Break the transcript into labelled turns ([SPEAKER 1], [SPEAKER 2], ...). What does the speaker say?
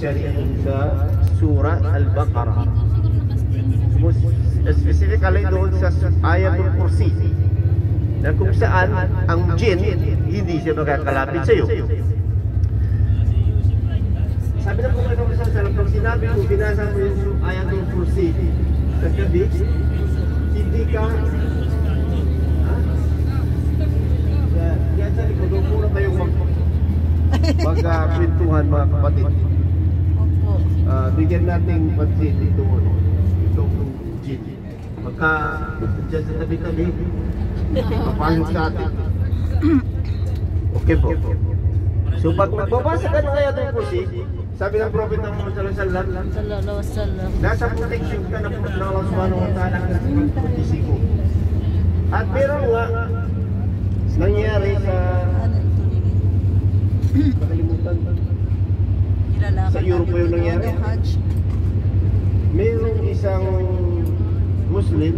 [SPEAKER 1] especially sa Surah Al-Baqarah. Specifically doon sa Ayatul Kursi, na kung saan ang jinn hindi siya makakalapit sa iyo. Sabi na po kayo sa salam, pag sinabi ko, binasa mo yung Ayatul Kursi sa gabi, hindi ka yan sa likod, doon muna kayong magkakwentuhan mga kapatid. Bigyan natin pansin itong jinn. Magka dyan sa tabi-tabi, papayong sa atin. Okay po. So pag magbabasa ka na kaya itong kursi, sabi ng Prophet ng Muhammad sallallahu alaihi wasallam, nasa protection ka ng Allah subhanahu wa ta'ala sa pagkutisi ko. At meron nga nangyari sa nakalimutan sa Europe yung nangyari. Mayroong isang Muslim